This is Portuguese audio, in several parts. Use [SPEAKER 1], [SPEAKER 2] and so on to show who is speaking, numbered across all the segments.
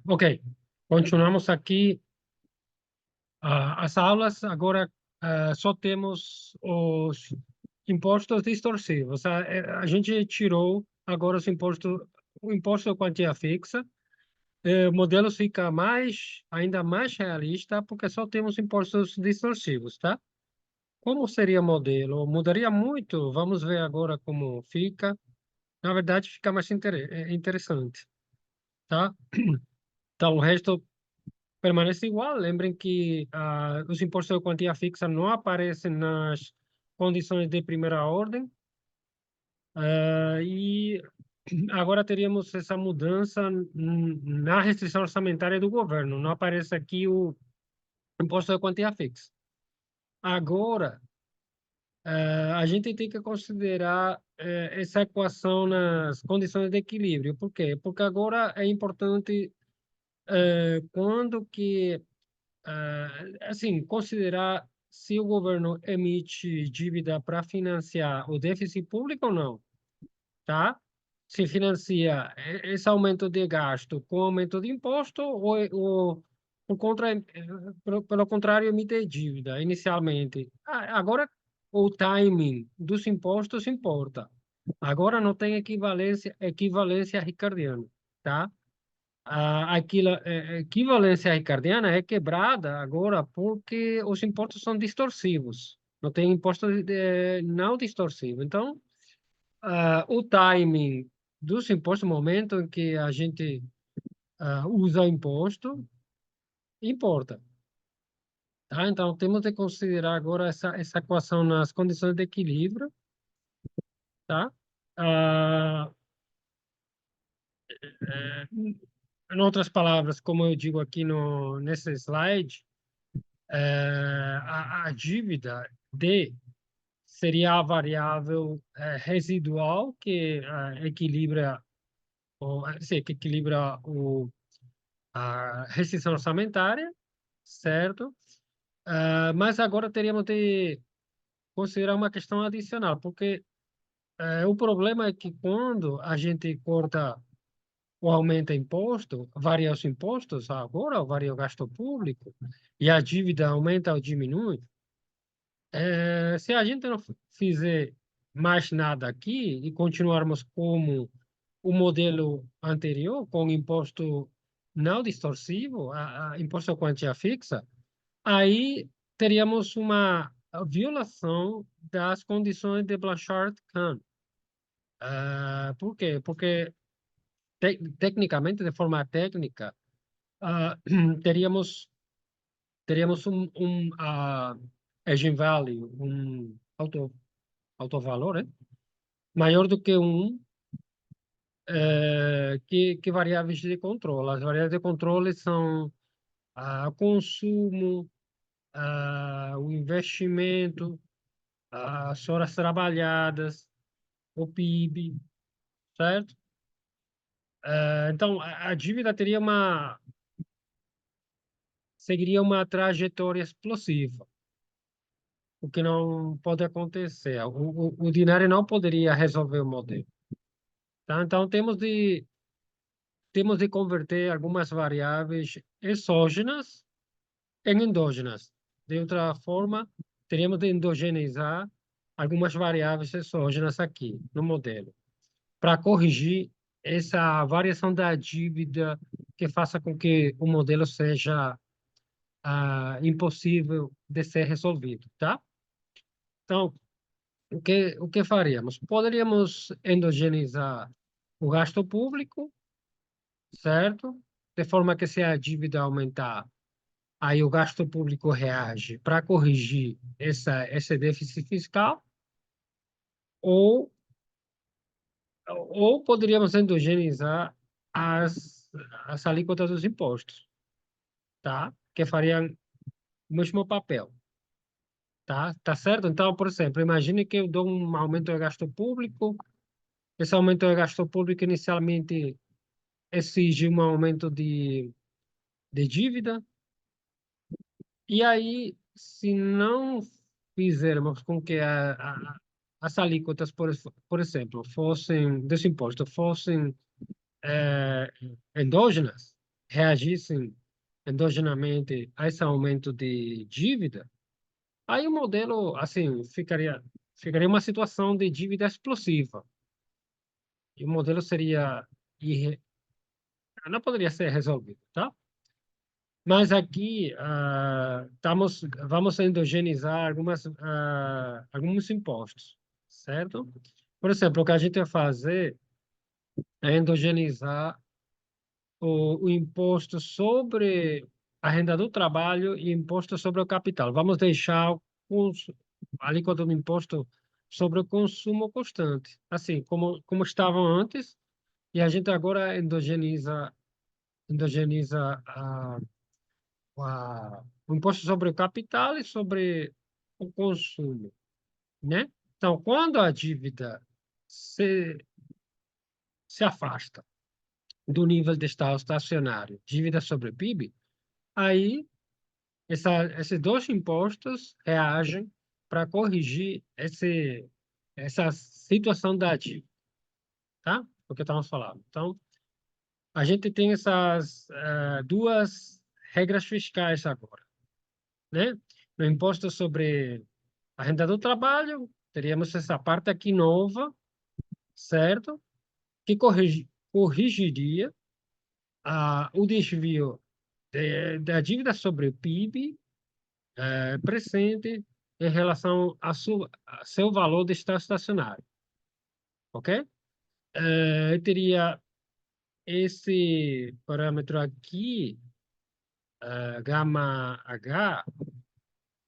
[SPEAKER 1] Ok, continuamos aqui as aulas. Agora só temos os impostos distorsivos. A gente tirou agora o imposto de quantia fixa. O modelo fica ainda mais realista, porque só temos impostos distorsivos, tá? Como seria o modelo? Mudaria muito? Vamos ver agora como fica. Na verdade, fica mais interessante, tá? Então, o resto permanece igual. Lembrem que os impostos de quantia fixa não aparecem nas condições de primeira ordem. E agora teríamos essa mudança na restrição orçamentária do governo. Não aparece aqui o imposto de quantia fixa. Agora, a gente tem que considerar essa equação nas condições de equilíbrio. Por quê? Porque agora é importante quando que assim, considerar se o governo emite dívida para financiar o déficit público ou não, tá? Se financia esse aumento de gasto com aumento de imposto pelo contrário, emite dívida inicialmente. Agora, o timing dos impostos importa. Agora não tem equivalência ricardiana, tá? A equivalência ricardiana é quebrada agora porque os impostos são distorsivos. Não tem imposto não distorsivo. Então, o timing dos impostos, no momento em que a gente usa imposto, importa. Tá? Então, temos de considerar agora essa equação nas condições de equilíbrio. Tá? Ah, em outras palavras, como eu digo aqui nesse slide, a dívida D seria a variável residual que que equilibra a restrição orçamentária, certo? Mas agora teríamos de considerar uma questão adicional, porque o problema é que quando a gente corta ou aumenta imposto, varia os impostos agora, varia o gasto público, e a dívida aumenta ou diminui. Se a gente não fizer mais nada aqui e continuarmos como o modelo anterior, com imposto não distorsivo, imposto à quantia fixa, aí teríamos uma violação das condições de Blanchard-Kahn. Por quê? Porque, tecnicamente, de forma técnica, ah, teríamos, teríamos um eigenvalue, autovalor, maior do que que variáveis de controle. As variáveis de controle são o consumo, o investimento, as horas trabalhadas, o PIB, certo? Então, a dívida seguiria uma trajetória explosiva, o que não pode acontecer. O dinheiro não poderia resolver o modelo. Tá? Então, temos de converter algumas variáveis exógenas em endógenas. De outra forma, teríamos de endogeneizar algumas variáveis exógenas aqui no modelo, para corrigir essa variação da dívida que faça com que o modelo seja impossível de ser resolvido, tá? Então, o que faríamos? Poderíamos endogeneizar o gasto público, certo? De forma que se a dívida aumentar, aí o gasto público reage para corrigir esse déficit fiscal, ou, ou poderíamos endogeneizar as alíquotas dos impostos, tá? Que fariam o mesmo papel, tá? Tá certo? Então, por exemplo, imagine que eu dou um aumento de gasto público, esse aumento de gasto público inicialmente exige um aumento de dívida, e aí, se não fizermos com que as alíquotas, por exemplo, fossem, desse imposto, fossem eh, endógenas reagissem endogenamente a esse aumento de dívida, aí o modelo, assim, ficaria uma situação de dívida explosiva. E o modelo seria irre... não poderia ser resolvido, tá? Mas aqui vamos endogenizar alguns impostos, certo? Por exemplo, o que a gente vai fazer é endogenizar o imposto sobre a renda do trabalho e imposto sobre o capital. Vamos deixar a alíquota do imposto sobre o consumo constante, assim como estavam antes, e a gente agora endogeniza o imposto sobre o capital e sobre o consumo, né? Então, quando a dívida se, se afasta do nível de estado estacionário, dívida sobre o PIB, aí esses dois impostos reagem para corrigir essa situação da dívida, tá? O que estamos falando. Então, a gente tem essas duas regras fiscais agora, né? No imposto sobre a renda do trabalho, teríamos essa parte aqui nova, certo? Que corrigiria o desvio da dívida sobre o PIB presente em relação a seu valor de estado estacionário, ok? Teria esse parâmetro aqui, gama H,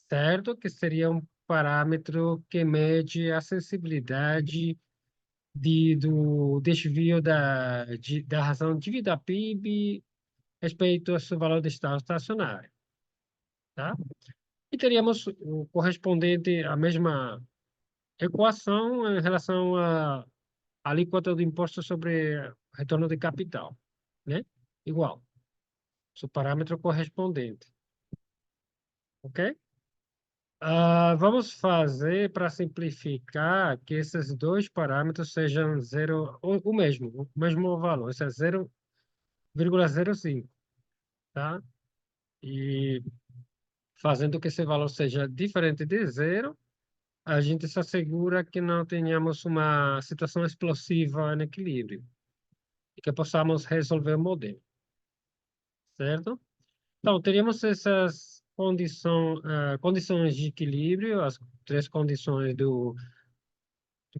[SPEAKER 1] certo? Que seria um parâmetro que mede a sensibilidade do desvio da razão dívida PIB respeito ao seu valor de estado estacionário, tá? E teríamos o correspondente, a mesma equação em relação à alíquota do imposto sobre retorno de capital, né? Igual, o parâmetro correspondente, ok? Vamos fazer para simplificar que esses dois parâmetros sejam zero, o mesmo valor, isso é 0,05, tá? E fazendo que esse valor seja diferente de zero, a gente se assegura que não tenhamos uma situação explosiva no equilíbrio e que possamos resolver o modelo, certo? Então, teríamos essas condições de equilíbrio, as três condições do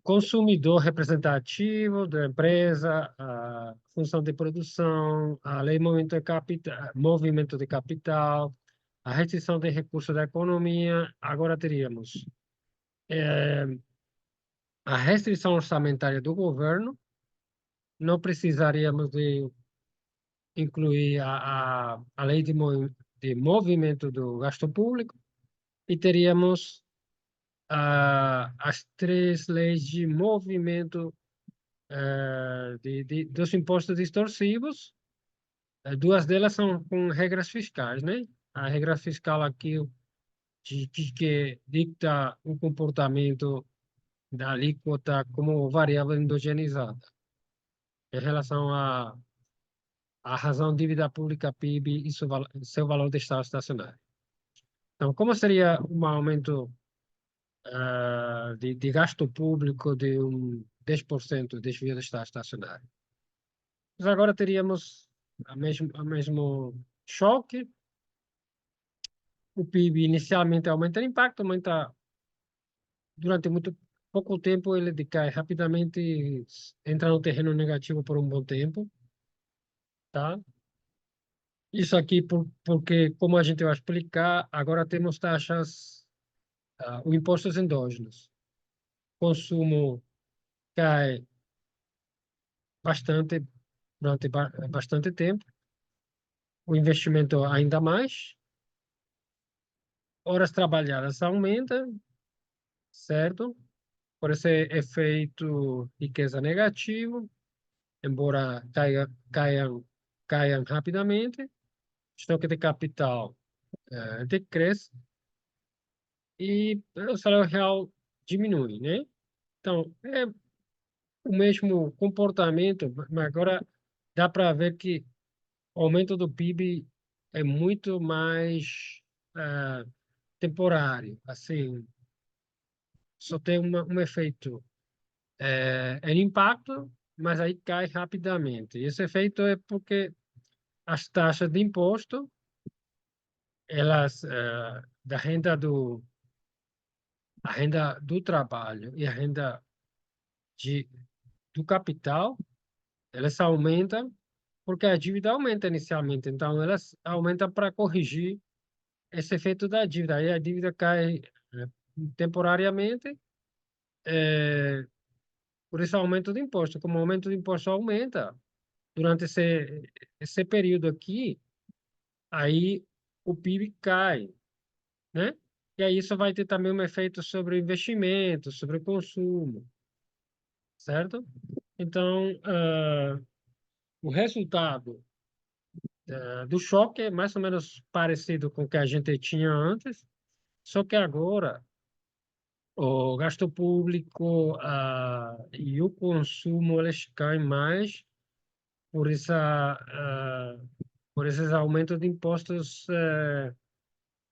[SPEAKER 1] consumidor representativo da empresa, a função de produção, a lei de movimento de capital, a restrição de recursos da economia. Agora teríamos a restrição orçamentária do governo, não precisaríamos de incluir a lei de movimento do gasto público e teríamos as três leis de movimento dos impostos extorsivos. Duas delas são com regras fiscais, né? A regra fiscal aqui que dicta o comportamento da alíquota como variável endogenizada em relação à razão dívida pública PIB e seu valor de estado estacionário. Então, como seria um aumento de gasto público de 10% de desvio do estado estacionário? Mas agora teríamos a mesmo choque. O PIB inicialmente aumenta o impacto, aumenta durante muito pouco tempo, ele decai rapidamente, entra no terreno negativo por um bom tempo, tá? Isso aqui porque, como a gente vai explicar, agora temos taxas, o impostos endógenos. Consumo cai bastante durante bastante tempo, o investimento ainda mais, horas trabalhadas aumentam, certo? Por esse efeito riqueza negativo, embora caiam rapidamente, estoque de capital decresce e o salário real diminui, né? Então, é o mesmo comportamento, mas agora dá para ver que o aumento do PIB é muito mais ah, temporário. Assim, só tem um efeito em impacto, mas aí cai rapidamente. Esse efeito é porque as taxas de imposto, elas, da renda a renda do trabalho e a renda de, do capital, elas aumentam porque a dívida aumenta inicialmente. Então, elas aumentam para corrigir esse efeito da dívida. Aí a dívida cai temporariamente, eh, por esse aumento de imposto. Como o aumento de imposto aumenta durante esse período aqui, aí o PIB cai, né? E aí isso vai ter também um efeito sobre o investimento, sobre o consumo, certo? Então, o resultado do choque é mais ou menos parecido com o que a gente tinha antes, só que agora o gasto público e o consumo eles caem mais por por esses aumentos de impostos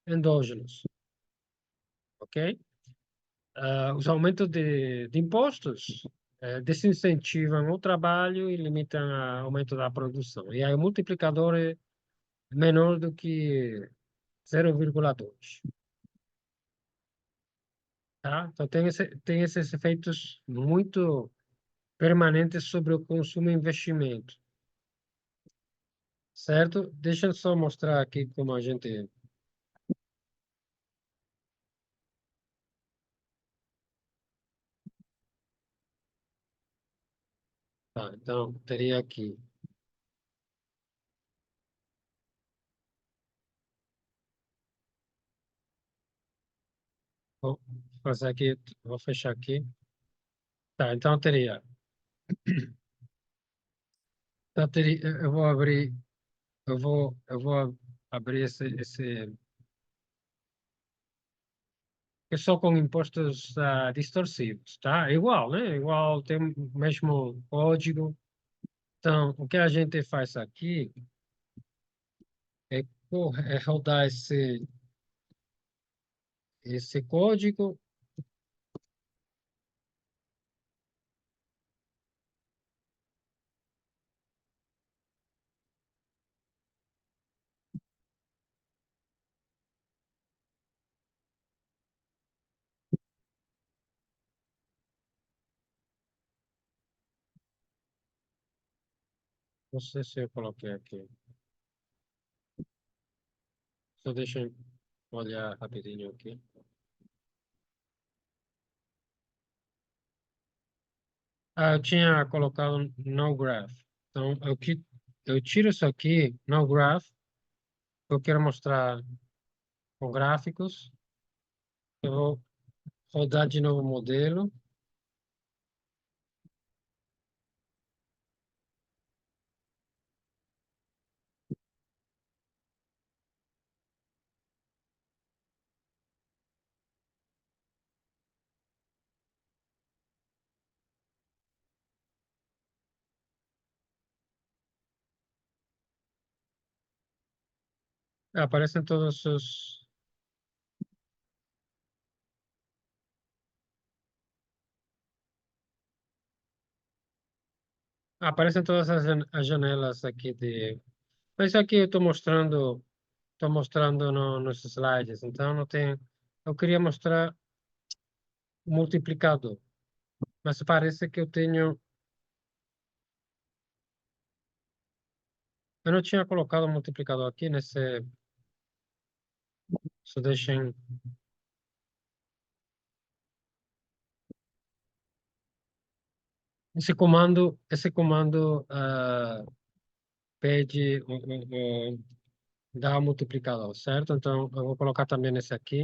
[SPEAKER 1] endógenos, ok? Os aumentos de impostos desincentivam o trabalho e limitam o aumento da produção. E aí o multiplicador é menor do que 0,2, tá? Então tem esses efeitos muito permanentes sobre o consumo e investimento, certo? Deixa eu só mostrar aqui como a gente... Tá, então, teria aqui... Vou fazer aqui, vou fechar aqui. Tá, então teria... Então teria eu vou abrir... eu vou abrir é só com impostos distorsivos, tá? Igual, né? Igual, tem o mesmo código. Então, o que a gente faz aqui é rodar esse código. Não sei se eu coloquei aqui. Só deixa eu olhar rapidinho aqui. Eu tinha colocado no graph. Então, eu tiro isso aqui, no graph. Eu quero mostrar com gráficos. Eu vou rodar de novo o modelo. Aparecem todos os... Aparecem todas as janelas aqui de... Mas aqui eu estou mostrando nos slides, então não tem... Eu queria mostrar o multiplicador, mas parece que eu tenho... Eu não tinha colocado o multiplicador aqui nesse... Só deixem... esse comando pede dá o multiplicador, certo? Então, eu vou colocar também nesse aqui.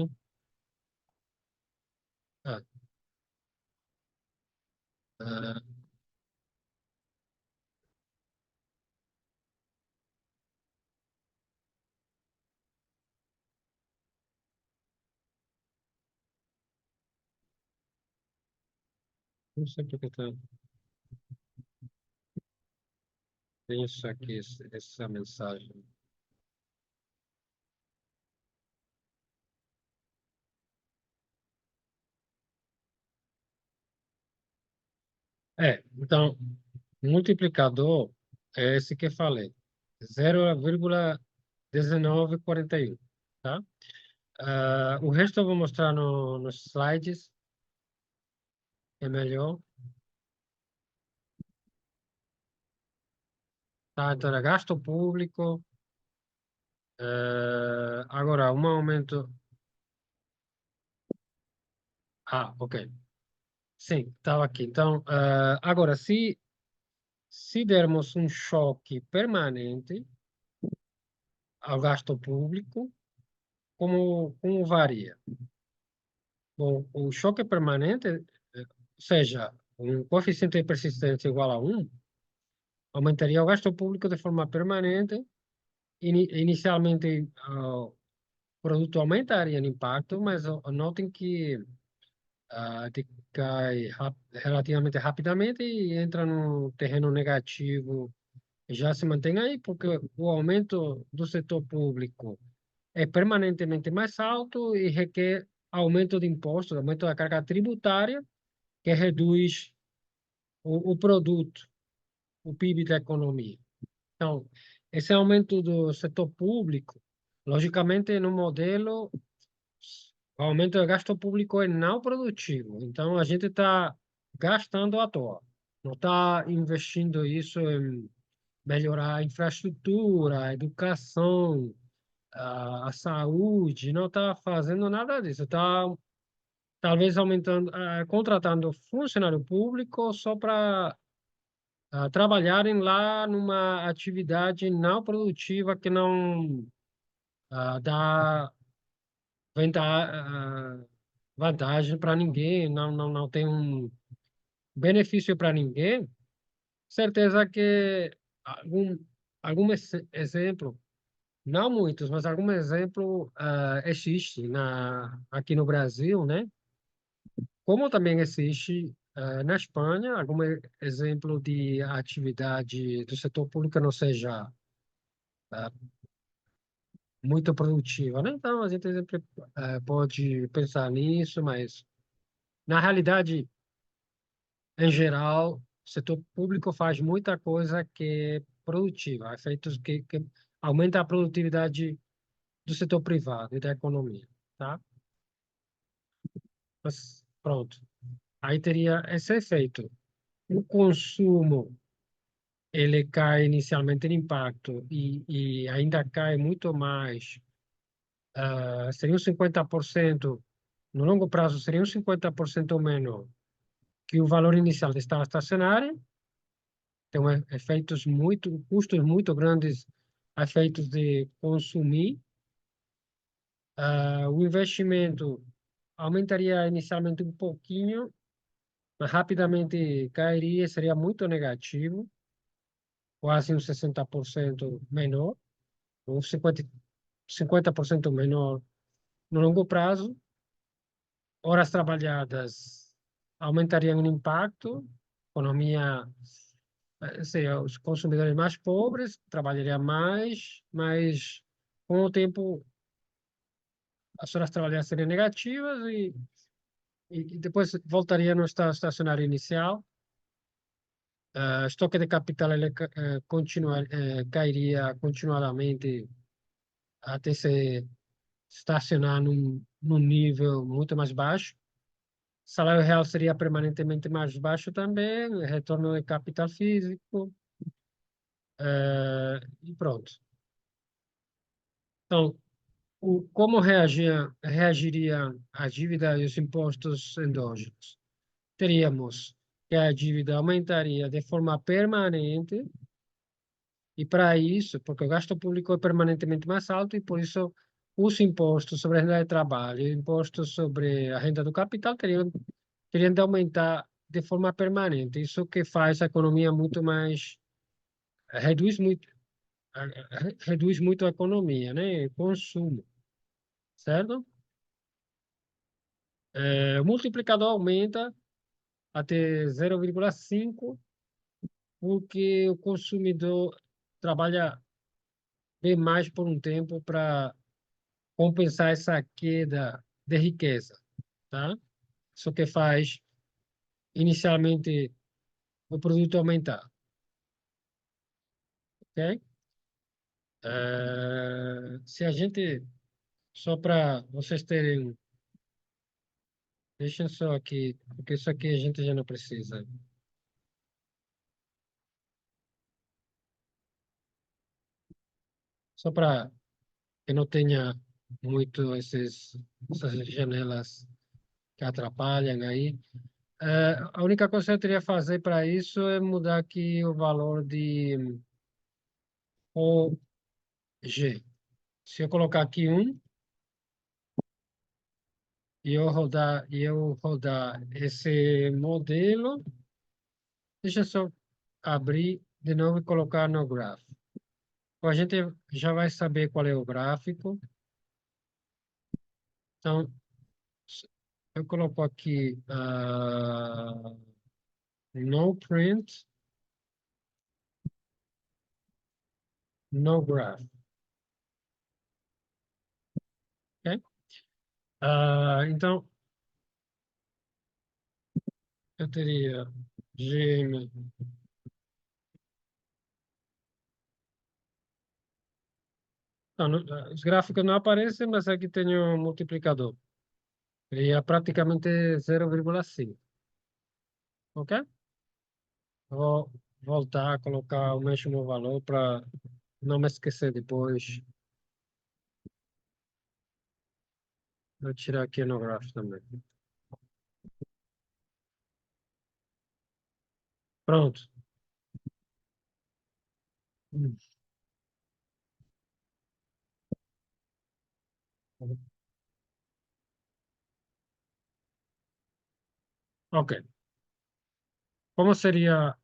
[SPEAKER 1] Ah, ah, não sei porque tá... Tem isso aqui, essa mensagem. Então, multiplicador é esse que eu falei, 0,1941, tá? O resto eu vou mostrar nos slides, é melhor. Tá? Então, era gasto público, agora, um aumento... Ah, ok. Sim, estava aqui. Então, agora, se dermos um choque permanente ao gasto público, como varia? Bom, o choque permanente, ou seja, um coeficiente de persistência igual a 1, aumentaria o gasto público de forma permanente. Inicialmente, o produto aumentaria no impacto, mas notem que decai relativamente rapidamente e entra no terreno negativo. Já se mantém aí, porque o aumento do setor público é permanentemente mais alto e requer aumento de impostos, aumento da carga tributária, que reduz o produto, o PIB da economia. Então, esse aumento do setor público, logicamente, no modelo, o aumento do gasto público é não produtivo. Então, a gente está gastando à toa. Não está investindo isso em melhorar a infraestrutura, a educação, a saúde, não está fazendo nada disso. Está talvez aumentando, contratando funcionário público só para trabalharem lá numa atividade não produtiva que não dá vantagem para ninguém, não tem um benefício para ninguém. Certeza que algum, algum exemplo, não muitos, mas algum exemplo existe aqui no Brasil, né? Como também existe na Espanha, algum exemplo de atividade do setor público não seja ah, muito produtiva, né? Então, a gente sempre pode pensar nisso, mas na realidade, em geral, o setor público faz muita coisa que é produtiva, efeitos que aumenta a produtividade do setor privado e da economia, tá? Mas, pronto. Aí teria esse efeito. O consumo, ele cai inicialmente em impacto e ainda cai muito mais. Seria um 50%, no longo prazo, seria um 50% menor que o valor inicial de estar estacionária. Tem efeitos muito, custos muito grandes, efeitos de consumir. O investimento aumentaria inicialmente um pouquinho, mas rapidamente cairia, seria muito negativo, quase um 60% menor, ou 50% menor no longo prazo. Horas trabalhadas aumentariam o impacto, economia, seria os consumidores mais pobres trabalhariam mais, mas com o tempo as horas trabalhadas seriam negativas e depois voltaria no estacionário inicial. Estoque de capital ele cairia continuadamente até se estacionar num nível muito mais baixo. Salário real seria permanentemente mais baixo também, retorno de capital físico, e pronto. Então, como reagiria a dívida e os impostos endógenos? Teríamos que a dívida aumentaria de forma permanente, e para isso, porque o gasto público é permanentemente mais alto, e por isso os impostos sobre a renda de trabalho e impostos sobre a renda do capital teriam de aumentar de forma permanente. Isso que faz a economia muito mais, reduz muito, reduz muito a economia, né? Consumo, certo? O multiplicador aumenta até 0,5 porque o consumidor trabalha bem mais por um tempo para compensar essa queda de riqueza, tá? Isso que faz inicialmente o produto aumentar, ok? Se a gente, só para vocês terem, deixa eu só aqui, porque isso aqui a gente já não precisa. Só para que não tenha muito essas janelas que atrapalham aí. A única coisa que eu teria que fazer para isso é mudar aqui o valor de OG. Se eu colocar aqui um e eu rodar esse modelo, deixa eu só abrir de novo e colocar no gráfico. A gente já vai saber qual é o gráfico. Então, eu coloco aqui no print, no graph. Ok? Então, eu teria GM. Não, os gráficos não aparecem, mas aqui tem um multiplicador. E é praticamente 0,5. Ok? Vou voltar a colocar o mesmo valor para não me esquecer depois. Vou tirar aqui no gráfico também. Pronto. Hum. Ok. Como seria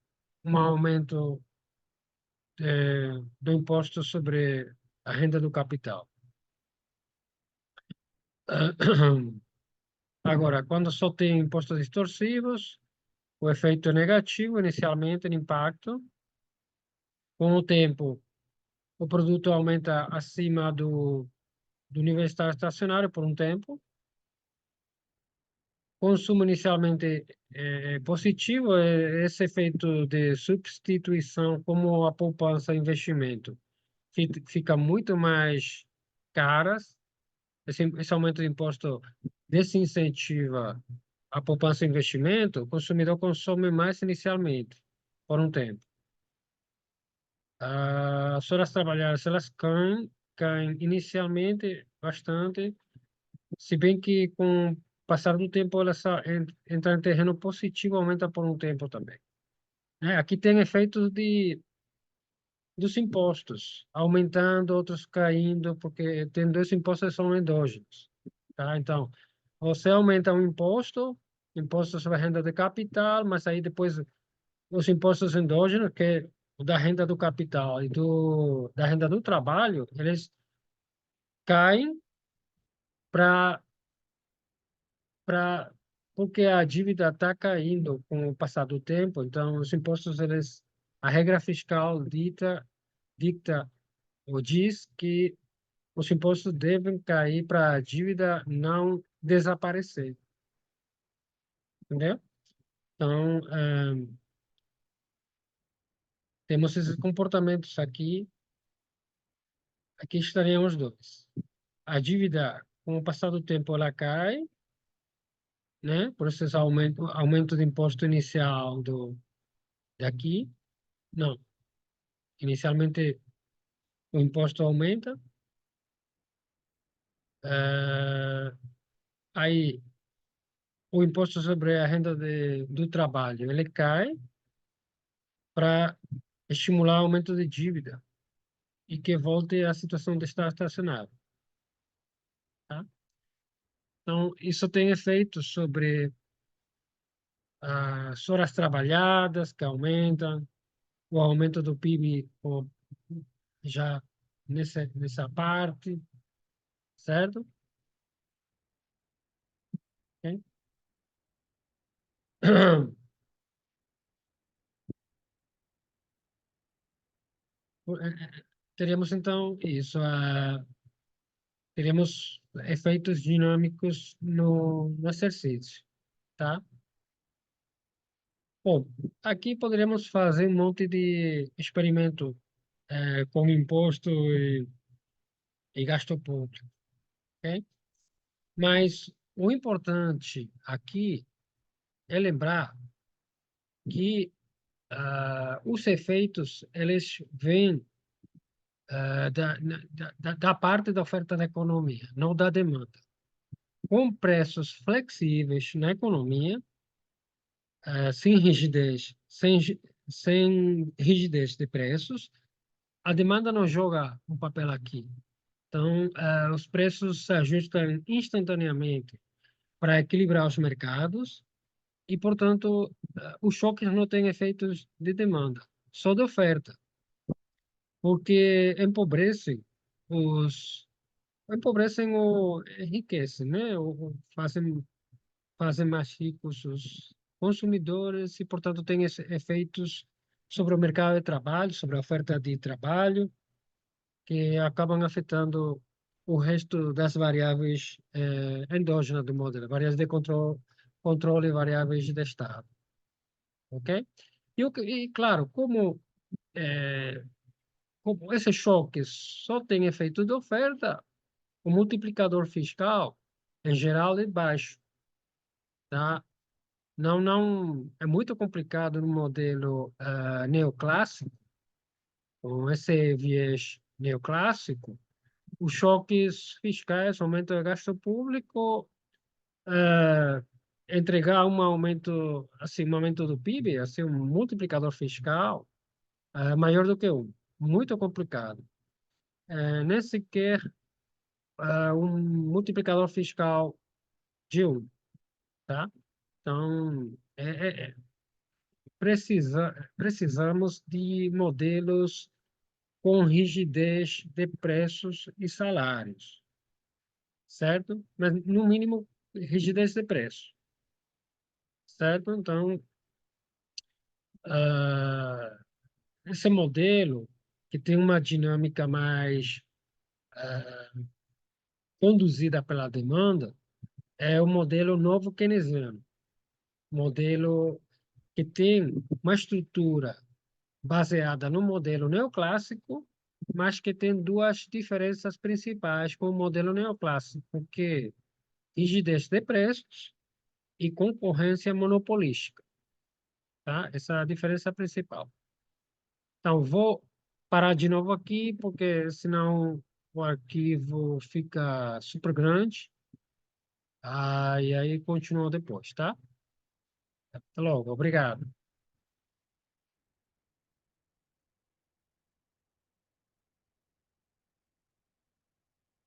[SPEAKER 1] um aumento do imposto sobre a renda do capital? Agora, quando só tem impostos extorsivos, o efeito é negativo inicialmente no impacto. Com o tempo, o produto aumenta acima do nível estacionário por um tempo. Consumo inicialmente é positivo, esse efeito de substituição, como a poupança e investimento, fica muito mais caras. Esse aumento de imposto desincentiva a poupança e investimento, o consumidor consome mais inicialmente, por um tempo. As horas trabalhadas, elas caem inicialmente bastante, se bem que com o passar do tempo elas entram em terreno positivo, aumenta por um tempo também. Aqui tem efeitos dos impostos, aumentando, outros caindo, porque tem dois impostos que são endógenos, tá? Então, você aumenta um imposto sobre a renda de capital, mas aí depois os impostos endógenos, que é o da renda do capital e da renda do trabalho, eles caem para para porque a dívida está caindo com o passar do tempo, então os impostos, a regra fiscal dicta ou diz que os impostos devem cair para a dívida não desaparecer, entendeu? Então, temos esses comportamentos aqui estariam os dois. A dívida, com o passar do tempo, ela cai, né? Por esse aumento de imposto inicial daqui. Não, inicialmente o imposto aumenta, eh, aí o imposto sobre a renda do trabalho, ele cai para estimular o aumento de dívida e que volte à situação de estar estacionário, tá? Então, isso tem efeito sobre as horas trabalhadas, que aumentam, o aumento do PIB já nessa parte, certo? Ok? Teríamos então isso, teríamos efeitos dinâmicos no exercício, tá? Bom, aqui poderíamos fazer um monte de experimento com imposto e gasto público, ok? Mas o importante aqui é lembrar que os efeitos eles vêm da parte da oferta da economia, não da demanda. Com preços flexíveis na economia, sem rigidez de preços, a demanda não joga um papel aqui. Então, os preços se ajustam instantaneamente para equilibrar os mercados e, portanto, os choques não têm efeitos de demanda, só de oferta, porque empobrecem ou enriquecem, né? Ou fazem mais ricos os consumidores e, portanto, tem efeitos sobre o mercado de trabalho, sobre a oferta de trabalho, que acabam afetando o resto das variáveis endógenas do modelo, variáveis de controle e variáveis de estado, ok? Claro, como esses choques só têm efeito de oferta, o multiplicador fiscal, em geral, é baixo, tá? Não, é muito complicado no modelo neoclássico, com esse viés neoclássico, os choques fiscais, aumento do gasto público, eh, entregar um aumento do PIB, assim, um multiplicador fiscal maior do que um. Muito complicado. Nem sequer um multiplicador fiscal de um, tá? Então, precisamos de modelos com rigidez de preços e salários, certo? Mas, no mínimo, rigidez de preço, certo? Então, ah, esse modelo, que tem uma dinâmica mais conduzida pela demanda, é o modelo novo keynesiano, modelo que tem uma estrutura baseada no modelo neoclássico, mas que tem duas diferenças principais com o modelo neoclássico, que é rigidez de preços e concorrência monopolística, tá? Essa é a diferença principal. Então, vou parar de novo aqui, porque senão o arquivo fica super grande. E aí continua depois, tá? Até logo, obrigado.